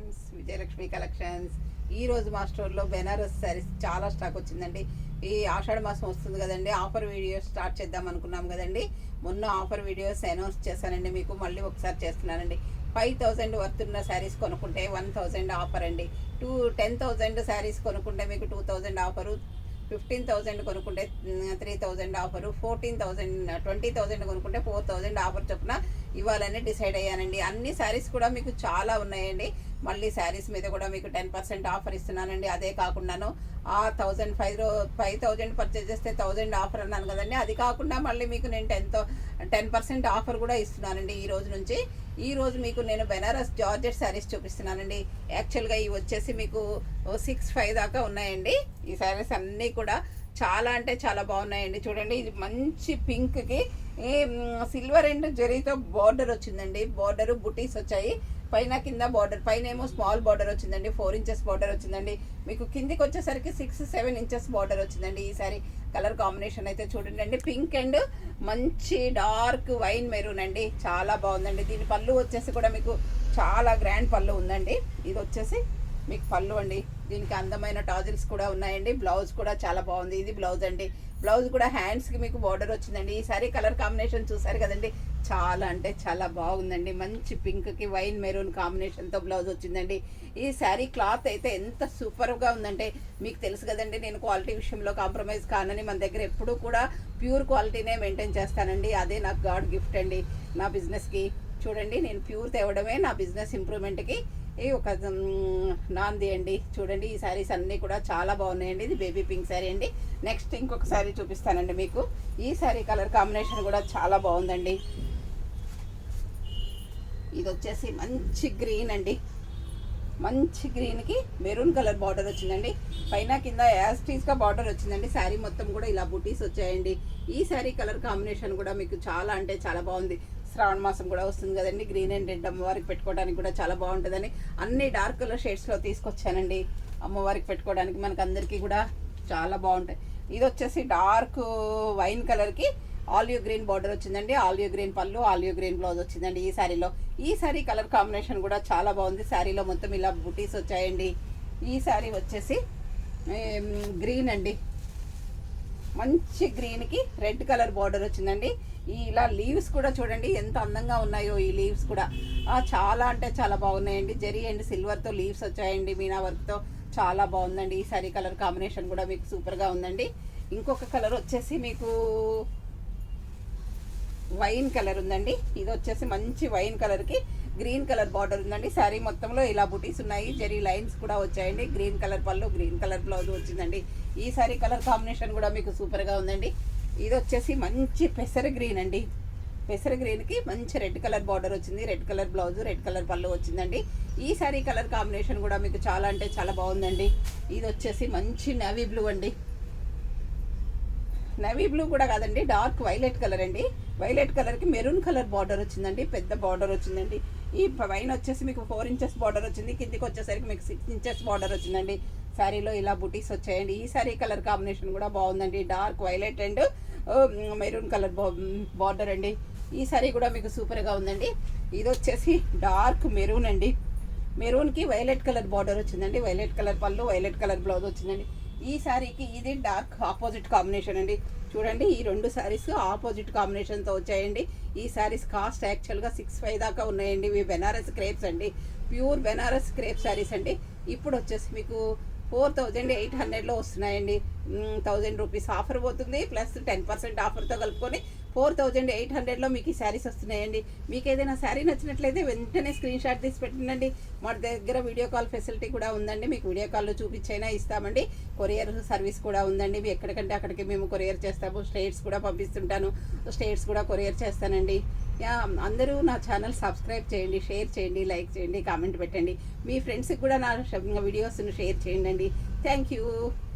Friends, Vijayalakshmi collections. ఈ రోజు మా స్టోర్లో బెనారస్ శారీస్ చాలా స్టాక్ వచ్చిందండి. ఈ ఆషాఢ మాసం వస్తుంది కదండి, ఆఫర్ వీడియోస్ స్టార్ట్ చేద్దాం అనుకున్నాం కదండి. మొన్న ఆఫర్ వీడియోస్ అనౌన్స్ చేశానండి, మీకు మళ్ళీ ఒకసారి చేస్తున్నానండి. 5000 వర్త్ ఉన్న శారీస్ కొనుక్కుంటే 1000 ఆఫర్ అండి. 10,000 శారీస్ కొనుక్కుంటే మీకు 2000 ఆఫరు, 15,000 కొనుక్కుంటే 3,000 ఆఫరు, 14,000 20,000 కొనుక్కుంటే 4,000 ఆఫర్ చొప్పున ఇవ్వాలని డిసైడ్ అయ్యానండి. అన్ని శారీస్ కూడా మీకు చాలా ఉన్నాయండి. మళ్ళీ శారీస్ మీద కూడా మీకు 10% ఆఫర్ ఇస్తున్నానండి. అదే కాకుండాను ఆ 5,000 పర్చేజ్ చేస్తే 1000 ఆఫర్ అన్నాను కదండి. అది కాకుండా మళ్ళీ మీకు నేను 10% ఆఫర్ కూడా ఇస్తున్నానండి. ఈ రోజు నుంచి ఈ రోజు మీకు నేను బెనారస్ జార్జెట్ శారీస్ చూపిస్తున్నానండి. యాక్చువల్గా ఇవి వచ్చేసి మీకు 6,500 దాకా ఉన్నాయండి. ఈ శారీస్ అన్నీ కూడా చాలా అంటే చాలా బాగున్నాయండి. చూడండి, ఇది మంచి పింక్కి సిల్వర్ అండ్ జరీతో బార్డర్ వచ్చిందండి. బార్డర్ బుటీస్ వచ్చాయి, పైన కింద బార్డర్, పైన ఏమో స్మాల్ బార్డర్ వచ్చిందండి, 4 ఇంచెస్ బార్డర్ వచ్చిందండి. మీకు కిందికి వచ్చేసరికి 6-7 ఇంచెస్ బార్డర్ వచ్చిందండి. ఈ సారీ కలర్ కాంబినేషన్ అయితే చూడండి అండి, పింక్ అండ్ మంచి డార్క్ వైన్ మెరూన్ అండి, చాలా బాగుందండి. దీని పళ్ళు వచ్చేసి కూడా మీకు చాలా గ్రాండ్ పళ్ళు ఉందండి. ఇది వచ్చేసి మీకు పళ్ళు అండి. దీనికి అందమైన టాజిల్స్ కూడా ఉన్నాయండి. బ్లౌజ్ కూడా చాలా బాగుంది. ఇది బ్లౌజ్ అండి. బ్లౌజ్ కూడా హ్యాండ్స్కి మీకు బార్డర్ వచ్చిందండి. ఈ సారీ కలర్ కాంబినేషన్ చూసారు కదండి, చాలా అంటే చాలా బాగుందండి. మంచి పింక్కి వైన్ మెరూన్ కాంబినేషన్తో బ్లౌజ్ వచ్చిందండి. ఈ శారీ క్లాత్ అయితే ఎంత సూపర్గా ఉందంటే, మీకు తెలుసు కదండి నేను క్వాలిటీ విషయంలో కాంప్రమైజ్ కానని. మన దగ్గర ఎప్పుడూ కూడా ప్యూర్ క్వాలిటీనే మెయింటైన్ చేస్తానండి. అదే నాకు గాడ్ గిఫ్ట్ అండి నా బిజినెస్కి. చూడండి, నేను ప్యూర్ తేవడమే నా బిజినెస్ ఇంప్రూవ్మెంట్కి ఈ ఒక నాంది అండి. చూడండి, ఈ శారీస్ అన్నీ కూడా చాలా బాగున్నాయండి. ఇది బేబీ పింక్ శారీ అండి. నెక్స్ట్ ఇంకొక శారీ చూపిస్తానండి మీకు. ఈ శారీ కలర్ కాంబినేషన్ కూడా చాలా బాగుందండి. ఇది వచ్చేసి మంచి గ్రీన్ అండి. మంచి గ్రీన్కి మెరూన్ కలర్ బార్డర్ వచ్చిందండి. పైన కింద యాస్టీస్గా బార్డర్ వచ్చిందండి. శారీ మొత్తం కూడా ఇలా బుటీస్ వచ్చాయండి. ఈ శారీ కలర్ కాంబినేషన్ కూడా మీకు చాలా అంటే చాలా బాగుంది. శ్రావణ మాసం కూడా వస్తుంది కదండి, గ్రీన్ అండ్ రెడ్ అమ్మవారికి పెట్టుకోవడానికి కూడా చాలా బాగుంటుందని అన్ని డార్క్ కలర్ షేడ్స్లో తీసుకొచ్చానండి. అమ్మవారికి పెట్టుకోవడానికి మనకు అందరికీ కూడా చాలా బాగుంటాయి. ఇది వచ్చేసి డార్క్ వైన్ కలర్కి ఆలివ్ గ్రీన్ బార్డర్ వచ్చిందండి. ఆలివ్ గ్రీన్ పళ్ళు, ఆలివ్ గ్రీన్ బ్లౌజ్ వచ్చిందండి ఈ శారీలో. ఈ శారీ కలర్ కాంబినేషన్ కూడా చాలా బాగుంది. శారీలో మొత్తం ఇలా బుటీస్ వచ్చాయండి. ఈ శారీ వచ్చేసి గ్రీన్ అండి. మంచి గ్రీన్కి రెడ్ కలర్ బార్డర్ వచ్చిందండి. ఇలా లీవ్స్ కూడా చూడండి ఎంత అందంగా ఉన్నాయో. ఈ లీవ్స్ కూడా చాలా అంటే చాలా బాగున్నాయండి. జరీ అండ్ సిల్వర్తో లీవ్స్ వచ్చాయండి, మీనా వర్క్తో. చాలా బాగుందండి. ఈ శారీ కలర్ కాంబినేషన్ కూడా మీకు సూపర్గా ఉందండి. ఇంకొక కలర్ వచ్చేసి మీకు వైన్ కలర్ ఉందండి. ఇది వచ్చేసి మంచి వైన్ కలర్కి గ్రీన్ కలర్ బార్డర్ ఉందండి. శారీ మొత్తంలో ఇలా బుటీస్ ఉన్నాయి, జరీ లైన్స్ కూడా వచ్చాయండి. గ్రీన్ కలర్ పళ్ళు, గ్రీన్ కలర్ బ్లౌజ్ వచ్చిందండి. ఈ శారీ కలర్ కాంబినేషన్ కూడా మీకు సూపర్గా ఉందండి. ఇది వచ్చేసి మంచి పెసర గ్రీన్ అండి. పెసర గ్రీన్కి మంచి రెడ్ కలర్ బార్డర్ వచ్చింది, red colour blouse, red colour పళ్ళు వచ్చిందండి. ఈ శారీ కలర్ కాంబినేషన్ కూడా మీకు చాలా అంటే చాలా బాగుందండి. ఇది వచ్చేసి మంచి నేవీ బ్లూ అండి. నేవీ బ్లూ కూడా కాదండి, డార్క్ వైలెట్ కలర్ అండి. వైలెట్ కలర్కి మెరూన్ కలర్ బార్డర్ వచ్చిందండి, పెద్ద బార్డర్ వచ్చిందండి. ఈ పైన వచ్చేసి మీకు 4 ఇంచెస్ బార్డర్ వచ్చింది, కిందికి వచ్చేసరికి మీకు 6 ఇంచెస్ బార్డర్ వచ్చిందండి. శారీలో ఇలా బుటీస్ వచ్చాయండి. ఈ శారీ కలర్ కాంబినేషన్ కూడా బాగుందండి. Dark violet and maroon colour border అండి. ఈ శారీ కూడా మీకు సూపర్గా ఉందండి. ఇది వచ్చేసి డార్క్ మెరూన్ అండి. మెరూన్కి వైలెట్ కలర్ బార్డర్ వచ్చిందండి, వైలెట్ కలర్ పళ్ళు, వైలెట్ కలర్ బ్లౌజ్ వచ్చిందండి. ఈ శారీకి ఇది డార్క్ ఆపోజిట్ కాంబినేషన్ అండి. చూడండి, ఈ 2 శారీస్ ఆపోజిట్ కాంబినేషన్తో వచ్చాయండి. ఈ శారీస్ కాస్ట్ యాక్చువల్గా 6,500 దాకా ఉన్నాయండి. ఇవి బెనారస్ క్రేప్స్ అండి, ప్యూర్ బెనారస్ క్రేప్ శారీస్ అండి. ఇప్పుడు వచ్చేసి మీకు 4,800లో వస్తున్నాయండి. 1,000 రూపీస్ ఆఫర్ పోతుంది, ప్లస్ 10% ఆఫర్తో కలుపుకొని 4,800లో మీకు ఈ శారీస్ వస్తున్నాయండి. మీకు ఏదైనా శారీ నచ్చినట్లయితే వెంటనే స్క్రీన్ షాట్ తీసి పెట్టండి. మా దగ్గర వీడియో కాల్ ఫెసిలిటీ కూడా ఉందండి. మీకు వీడియో కాల్లో చూపించైనా ఇస్తామండి. కొరియర్ సర్వీస్ కూడా ఉందండి. మీ ఎక్కడికంటే అక్కడికి మేము కొరియర్ చేస్తాము. స్టేట్స్ కూడా పంపిస్తుంటాను, స్టేట్స్ కూడా కొరియర్ చేస్తానండి. అందరూ నా ఛానల్ సబ్స్క్రైబ్ చేయండి, షేర్ చేయండి, లైక్ చేయండి, కామెంట్ పెట్టండి. మీ ఫ్రెండ్స్కి కూడా నా వీడియోస్ను షేర్ చేయండి. Thank you.